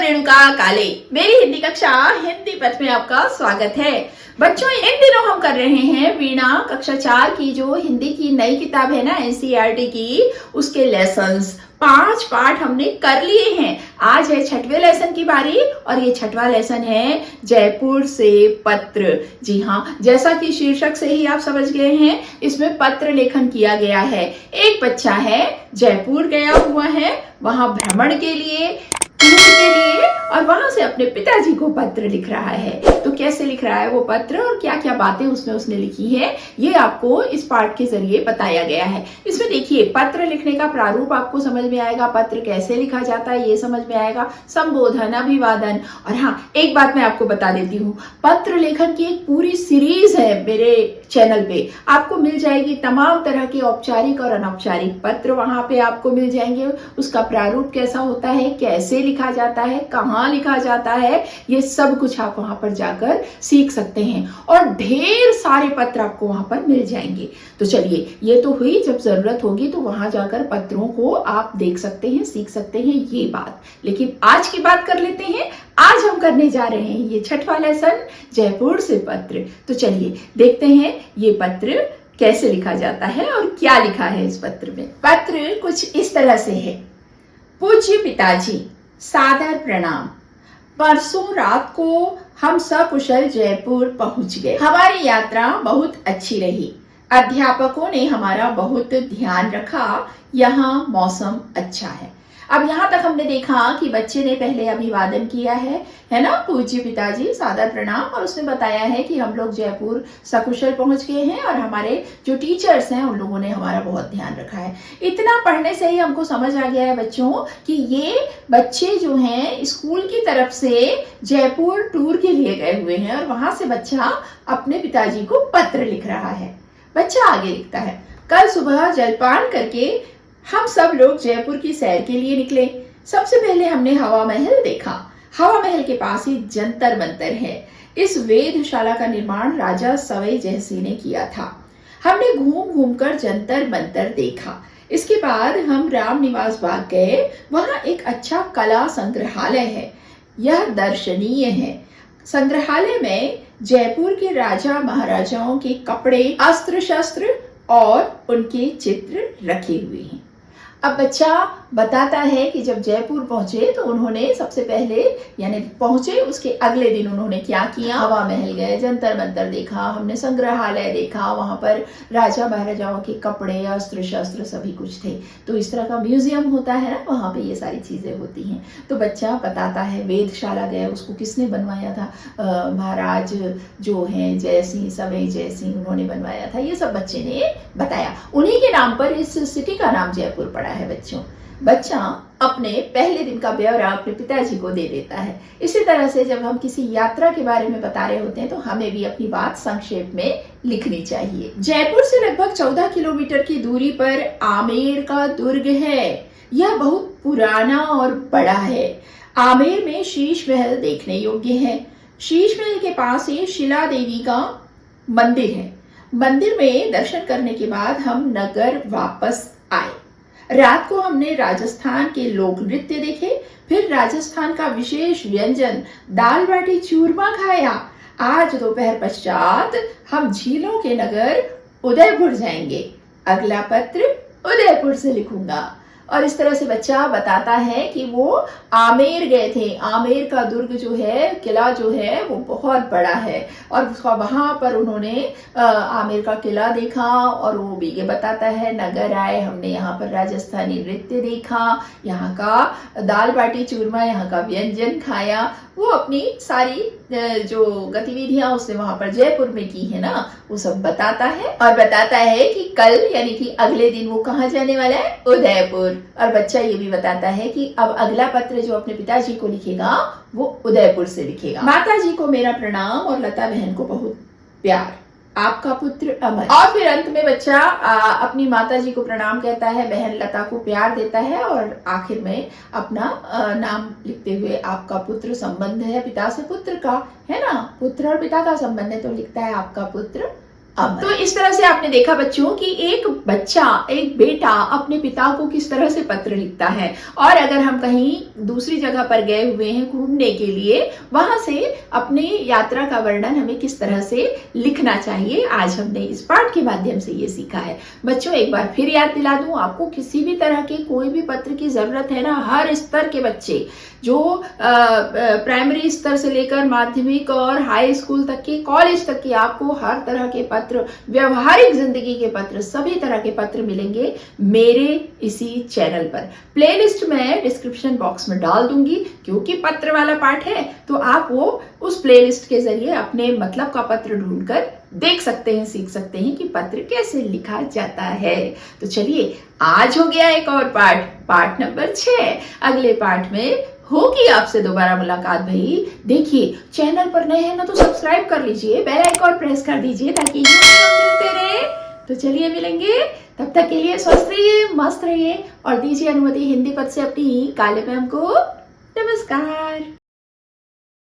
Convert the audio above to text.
रेणुका काले। मेरी हिंदी कक्षा हिंदी पथ में आपका स्वागत है। बच्चों, इन दिनों हम कर रहे हैं वीणा कक्षा 4 की जो हिंदी की नई किताब है ना एनसीईआरटी की, उसके लेसन्स 5 पाठ हमने कर लिए हैं। आज है 6वें लेसन की बारी और ये 6वां लेसन है जयपुर से पत्र। जी हाँ, जैसा कि शीर्षक से ही आप समझ गए हैं, इसमें पत्र लेखन किया गया है। एक बच्चा है, जयपुर गया हुआ है वहां भ्रमण के लिए, टूर के लिए, और वहां से अपने पिताजी को पत्र लिख रहा है। तो कैसे लिख रहा है वो पत्र और क्या क्या बातें उसमें उसने लिखी है, ये आपको इस पाठ के जरिए बताया गया है। इसमें देखिए, पत्र लिखने का प्रारूप आपको समझ में आएगा, पत्र कैसे लिखा जाता है ये समझ में आएगा, संबोधन, अभिवादन। और हाँ, एक बात मैं आपको बता देती हूँ, पत्र लेखन की एक पूरी सीरीज है मेरे चैनल पे, आपको मिल जाएगी तमाम तरह के औपचारिक और अनौपचारिक पत्र वहां पे आपको मिल जाएंगे। उसका प्रारूप कैसा होता है, कैसे लिखा जाता है, कहाँ लिखा जाता है, ये सब कुछ आप वहां पर जाकर सीख सकते हैं और ढेर सारे पत्र आपको वहां पर मिल जाएंगे। तो चलिए, ये तो हुई, जब जरूरत होगी तो वहां जाकर पत्रों को आप देख सकते हैं, सीख सकते हैं, ये बात। लेकिन आज की बात कर लेते हैं। आज हम करने जा रहे हैं ये 6वां लेसन, जयपुर से पत्र। तो चलिए देखते हैं ये पत्र कैसे लिखा जाता है और क्या लिखा है इस पत्र में। पत्र कुछ इस तरह से है। पूज्य पिताजी, सादर प्रणाम। परसों रात को हम सकुशल जयपुर पहुंच गए। हमारी यात्रा बहुत अच्छी रही। अध्यापकों ने हमारा बहुत ध्यान रखा। यहाँ मौसम अच्छा है। अब यहाँ तक हमने देखा कि बच्चे ने पहले अभिवादन किया है ना, पूज्य पिताजी, सादर प्रणाम, और उसने बताया है कि हम लोग जयपुर सकुशल पहुंच गए हैं और हमारे जो टीचर्स हैं उन लोगों ने हमारा बहुत ध्यान रखा है। इतना पढ़ने से ही हमको समझ आ गया है बच्चों कि ये बच्चे जो हैं स्कूल की तरफ से जयपुर टूर के लिए गए हुए हैं और वहां से बच्चा अपने पिताजी को पत्र लिख रहा है। बच्चा आगे लिखता है, कल सुबह जलपान करके हम सब लोग जयपुर की सैर के लिए निकले। सबसे पहले हमने हवा महल देखा। हवा महल के पास ही जंतर मंतर है। इस वेधशाला का निर्माण राजा सवाई जयसिंह ने किया था। हमने घूम घूम कर जंतर मंतर देखा। इसके बाद हम राम निवास बाग गए। वहां एक अच्छा कला संग्रहालय है, यह दर्शनीय है। संग्रहालय में जयपुर के राजा महाराजाओं के कपड़े, अस्त्र शस्त्र और उनके चित्र रखे हुए हैं। अब बच्चा बताता है कि जब जयपुर पहुंचे तो उन्होंने सबसे पहले, यानी पहुंचे उसके अगले दिन उन्होंने क्या किया, हवा महल गए, जंतर मंतर देखा, हमने संग्रहालय देखा, वहां पर राजा महाराजाओं के कपड़े, अस्त्र शस्त्र सभी कुछ थे। तो इस तरह का म्यूजियम होता है ना, वहां पे ये सारी चीजें होती हैं। तो बच्चा बताता है वेधशाला गए, उसको किसने बनवाया था, महाराज जो हैं जयसिंह, सवाई जयसिंह, उन्होंने बनवाया था। ये सब बच्चे ने बताया। उन्हीं के नाम पर इस सिटी का नाम जयपुर पड़ा है बच्चों। बच्चा अपने पहले दिन का ब्यौरा अपने पिताजी को दे देता है। इसी तरह से जब हम किसी यात्रा के बारे में बता रहे होते हैं तो हमें भी अपनी बात संक्षेप में लिखनी चाहिए। जयपुर से लगभग 14 किलोमीटर की दूरी पर आमेर का दुर्ग है। यह बहुत पुराना और बड़ा है। आमेर में शीश महल देखने योग्य है। शीश महल के पास ही शिला देवी का मंदिर है। मंदिर में दर्शन करने के बाद हम नगर वापस आए। रात को हमने राजस्थान के लोक नृत्य देखे, फिर राजस्थान का विशेष व्यंजन दाल बाटी चूरमा खाया। आज दोपहर पश्चात हम झीलों के नगर उदयपुर जाएंगे। अगला पत्र उदयपुर से लिखूंगा। और इस तरह से बच्चा बताता है कि वो आमेर गए थे। आमेर का दुर्ग जो है, किला जो है, वो बहुत बड़ा है और वहां पर उन्होंने आमेर का किला देखा। और वो भी ये बताता है, नगर आए, हमने यहाँ पर राजस्थानी नृत्य देखा, यहाँ का दाल बाटी चूरमा, यहाँ का व्यंजन खाया। वो अपनी सारी जो गतिविधियां उसने वहां पर जयपुर में की है ना, वो सब बताता है और बताता है कि कल यानी कि अगले दिन वो कहाँ जाने वाला है, उदयपुर। और बच्चा ये भी बताता है कि अब अगला पत्र जो अपने पिताजी को लिखेगा वो उदयपुर से लिखेगा। माता जी को मेरा प्रणाम और लता बहन को बहुत प्यार, आपका पुत्र अमर। और फिर अंत में बच्चा अपनी माता जी को प्रणाम कहता है, बहन लता को प्यार देता है और आखिर में अपना नाम लिखते हुए, आपका पुत्र, संबंध है पिता से पुत्र का, है ना, पुत्र और पिता का संबंध है, तो लिखता है आपका पुत्र अब तो इस तरह से आपने देखा बच्चों कि एक बच्चा, एक बेटा अपने पिता को किस तरह से पत्र लिखता है, और अगर हम कहीं दूसरी जगह पर गए हुए हैं घूमने के लिए, वहां से अपने यात्रा का वर्णन हमें किस तरह से लिखना चाहिए, आज हमने इस पाठ के माध्यम से ये सीखा है। बच्चों एक बार फिर याद दिला दूं, आपको किसी भी तरह के कोई भी पत्र की जरूरत है ना, हर स्तर के बच्चे जो प्राइमरी स्तर से लेकर माध्यमिक और हाई स्कूल तक के, कॉलेज तक के, आपको हर तरह के पत्र, व्यवहारिक जिंदगी के पत्र, सभी तरह के पत्र मिलेंगे मेरे इसी चैनल पर। प्लेलिस्ट मैं डिस्क्रिप्शन बॉक्स में डाल दूंगी, क्योंकि पत्र वाला पाठ है तो आप वो उस प्लेलिस्ट के जरिए अपने मतलब का पत्र ढूंढकर देख सकते हैं, सीख सकते हैं कि पत्र कैसे लिखा जाता है। तो चलिए, आज हो गया एक और पाठ, पाठ नंबर 6। अगले पाठ में होगी आपसे दोबारा मुलाकात। भाई देखिए, चैनल पर नए हैं ना तो सब्सक्राइब कर लीजिए, बेल आइकॉन प्रेस कर दीजिए ताकि यूं मिलते रहे। तो चलिए मिलेंगे, तब तक के लिए स्वस्थ रहिए, मस्त रहिए और दीजिए अनुमति हिंदी पद से अपनी काले मैम को नमस्कार।